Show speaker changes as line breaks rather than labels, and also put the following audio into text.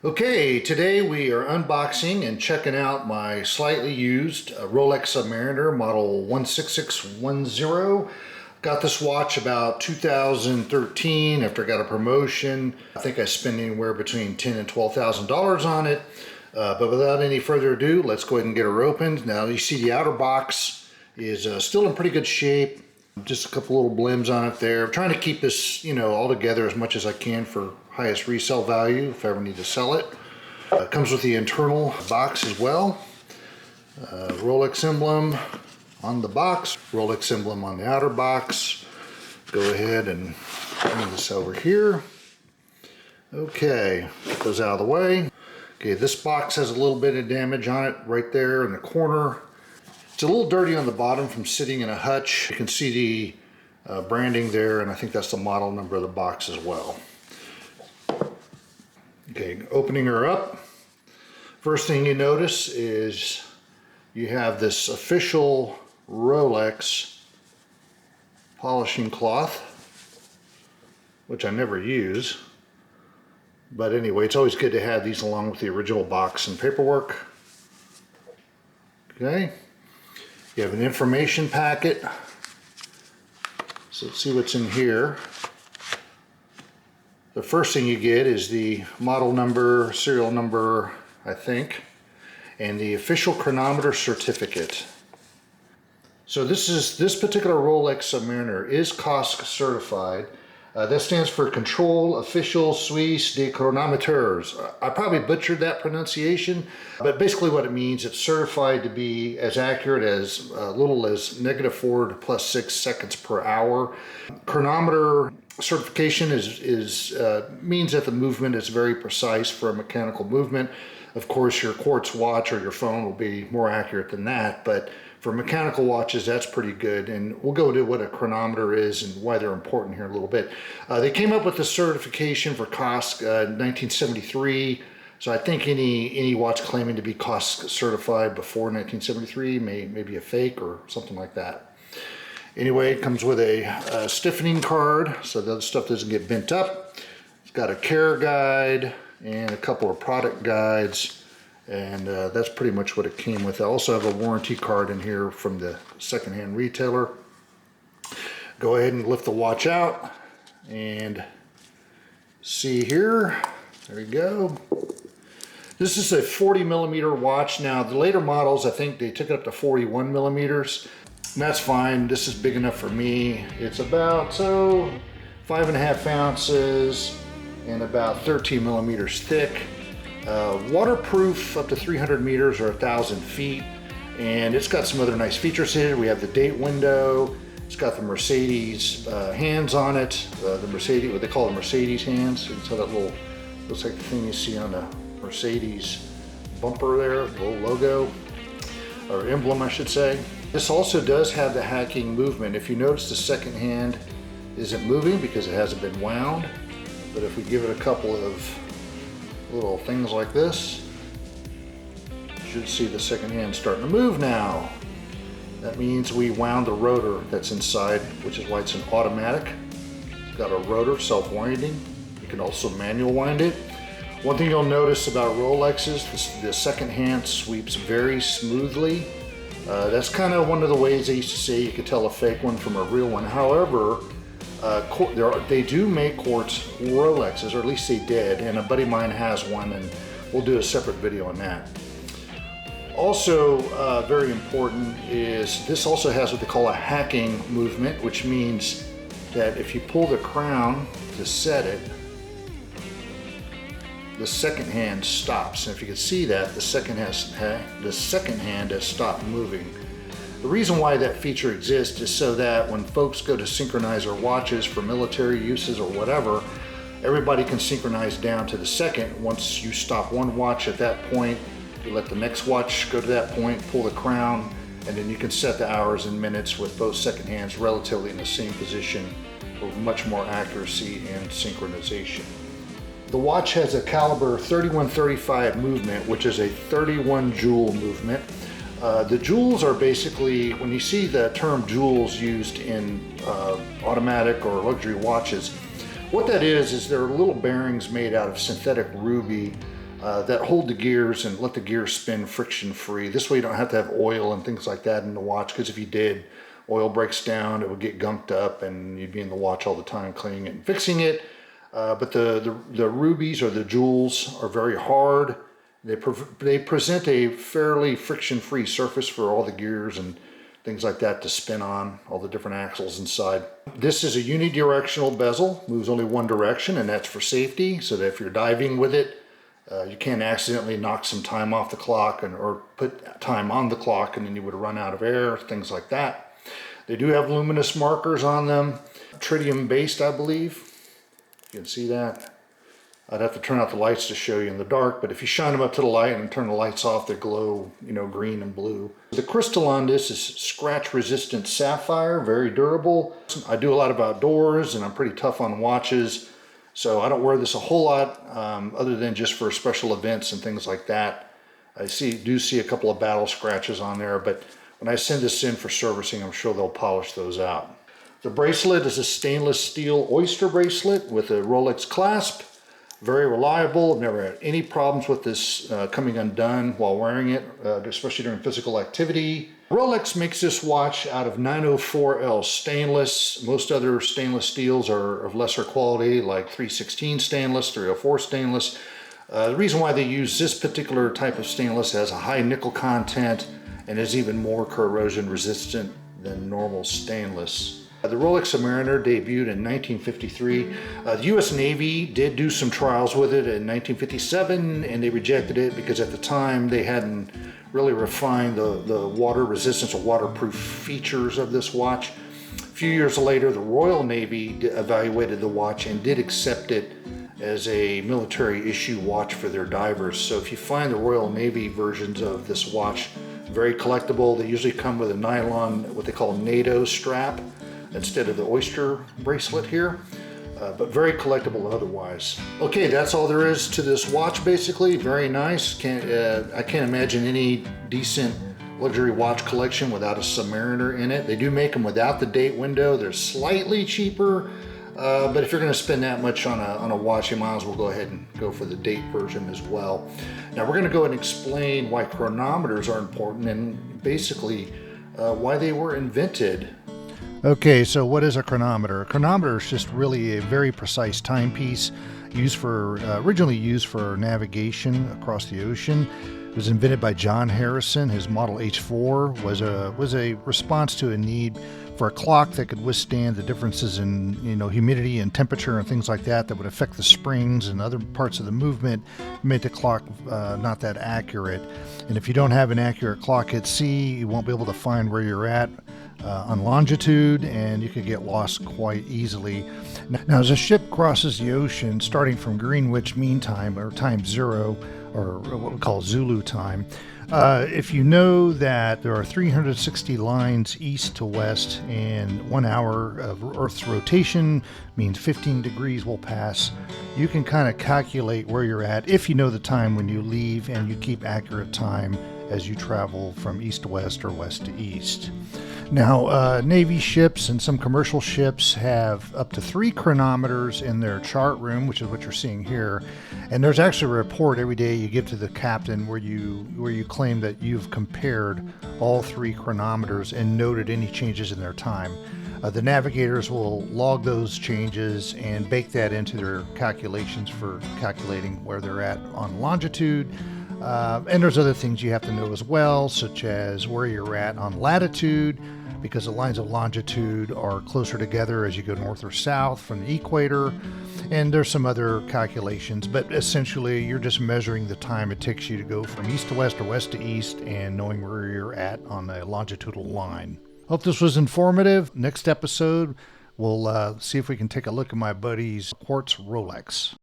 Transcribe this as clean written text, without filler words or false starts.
Okay, today we are unboxing and checking out my slightly used Rolex Submariner model 16610. Got this watch about 2013 after I got a promotion. I think I spent anywhere between $10,000 and $12,000 on it. But without any further ado, let's go ahead and get her opened. Now you see the outer box is still in pretty good shape. Just a couple little blims on it there. I'm trying to keep this, all together as much as I can for highest resale value if I ever need to sell it. It comes with the internal box as well. Rolex emblem on the box, Rolex emblem on the outer box. Go ahead and bring this over here. Okay, get those out of the way. Okay, this box has a little bit of damage on it right there in the corner. It's a little dirty on the bottom from sitting in a hutch. You can see the branding there, and I think that's the model number of the box as well. Okay, opening her up. First thing you notice is you have this official Rolex polishing cloth, which I never use. But anyway, it's always good to have these along with the original box and paperwork. Okay. You have an information packet. So let's see what's in here. The first thing you get is the model number, serial number, I think, and the official chronometer certificate. So this particular Rolex Submariner is COSC certified. That stands for Control Official Suisse de Chronometers. I probably butchered that pronunciation, but basically what it means, it's certified to be as accurate as little as -4 to +6 seconds per hour. Chronometer certification means that the movement is very precise for a mechanical movement. Of course, your quartz watch or your phone will be more accurate than that, but for mechanical watches, that's pretty good. And we'll go to what a chronometer is and why they're important here in a little bit. They came up with the certification for COSC in 1973. So I think any watch claiming to be COSC certified before 1973 may be a fake or something like that. Anyway, it comes with a stiffening card so the other stuff doesn't get bent up. It's got a care guide and a couple of product guides. And that's pretty much what it came with. I also have a warranty card in here from the secondhand retailer. Go ahead and lift the watch out and see here. There you go. This is a 40 millimeter watch. Now the later models, I think they took it up to 41 millimeters. And that's fine. This is big enough for me. It's about 5.5 ounces and about 13 millimeters thick. Waterproof up to 300 meters or 1,000 feet, and it's got some other nice features here. We have the date window. It's got the Mercedes hands on it. The Mercedes, what they call the Mercedes hands. It's got that little, looks like the thing you see on the Mercedes bumper there, the little logo or emblem, I should say. This also does have the hacking movement. If you notice, the second hand isn't moving because it hasn't been wound. But if we give it a couple of little things like this, you should see the second hand starting to move now. That means we wound the rotor that's inside, which is why it's an automatic. It's got a rotor, self-winding. You can also manual wind it. One thing you'll notice about Rolexes, the second hand sweeps very smoothly. That's kind of one of the ways they used to say you could tell a fake one from a real one. However, they do make quartz Rolexes, or at least they did, and a buddy of mine has one, and we'll do a separate video on that. Also, very important is this also has what they call a hacking movement, which means that if you pull the crown to set it, the second hand stops. And if you can see that, the second hand has stopped moving. The reason why that feature exists is so that when folks go to synchronize their watches for military uses or whatever, everybody can synchronize down to the second. Once you stop one watch at that point, you let the next watch go to that point, pull the crown, and then you can set the hours and minutes with both second hands relatively in the same position for much more accuracy and synchronization. The watch has a caliber 3135 movement, which is a 31 joule movement. The jewels are basically, when you see the term jewels used in automatic or luxury watches, what that is they're little bearings made out of synthetic ruby that hold the gears and let the gears spin friction free. This way you don't have to have oil and things like that in the watch, because if you did, oil breaks down, it would get gunked up and you'd be in the watch all the time cleaning it and fixing it. But the rubies or the jewels are very hard. They present a fairly friction-free surface for all the gears and things like that to spin on, all the different axles inside. This is a unidirectional bezel, moves only one direction, and that's for safety, so that if you're diving with it, you can't accidentally knock some time off the clock or put time on the clock and then you would run out of air, things like that. They do have luminous markers on them, tritium based, I believe. You can see that. I'd have to turn out the lights to show you in the dark, but if you shine them up to the light and turn the lights off, they glow, green and blue. The crystal on this is scratch-resistant sapphire, very durable. I do a lot of outdoors, and I'm pretty tough on watches, so I don't wear this a whole lot, other than just for special events and things like that. I do see a couple of battle scratches on there, but when I send this in for servicing, I'm sure they'll polish those out. The bracelet is a stainless steel oyster bracelet with a Rolex clasp. Very reliable. I've never had any problems with this coming undone while wearing it, especially during physical activity. Rolex makes this watch out of 904L stainless. Most other stainless steels are of lesser quality, like 316 stainless, 304 stainless. The reason why they use this particular type of stainless has a high nickel content and is even more corrosion resistant than normal stainless. The Rolex Submariner debuted in 1953. The U.S. Navy did do some trials with it in 1957, and they rejected it because at the time they hadn't really refined the water resistance or waterproof features of this watch. A few years later, the Royal Navy evaluated the watch and did accept it as a military issue watch for their divers. So if you find the Royal Navy versions of this watch, very collectible. They usually come with a nylon, what they call NATO strap, instead of the oyster bracelet here, but very collectible otherwise. Okay, that's all there is to this watch basically. Very nice. I can't imagine any decent luxury watch collection without a Submariner in it. They do make them without the date window. They're slightly cheaper, but if you're going to spend that much on a watch, you might as well go ahead and go for the date version as well. Now we're going to go and explain why chronometers are important and basically why they were invented. Okay, so what is a chronometer? A chronometer is just really a very precise timepiece originally used for navigation across the ocean. It was invented by John Harrison. His Model H4 was a response to a need for a clock that could withstand the differences in humidity and temperature and things like that would affect the springs and other parts of the movement, make the clock not that accurate. And if you don't have an accurate clock at sea, you won't be able to find where you're at on longitude, and you could get lost quite easily. Now, as a ship crosses the ocean, starting from Greenwich Mean Time, or Time Zero, or what we call Zulu time, if you know that there are 360 lines east to west and 1 hour of Earth's rotation means 15 degrees will pass, you can kind of calculate where you're at if you know the time when you leave and you keep accurate time as you travel from east to west or west to east. Now, Navy ships and some commercial ships have up to 3 chronometers in their chart room, which is what you're seeing here. And there's actually a report every day you give to the captain where you claim that you've compared all 3 chronometers and noted any changes in their time. The navigators will log those changes and bake that into their calculations for calculating where they're at on longitude. And there's other things you have to know as well, such as where you're at on latitude, because the lines of longitude are closer together as you go north or south from the equator. And there's some other calculations, but essentially you're just measuring the time it takes you to go from east to west or west to east and knowing where you're at on a longitudinal line. Hope this was informative. Next episode, we'll see if we can take a look at my buddy's quartz Rolex.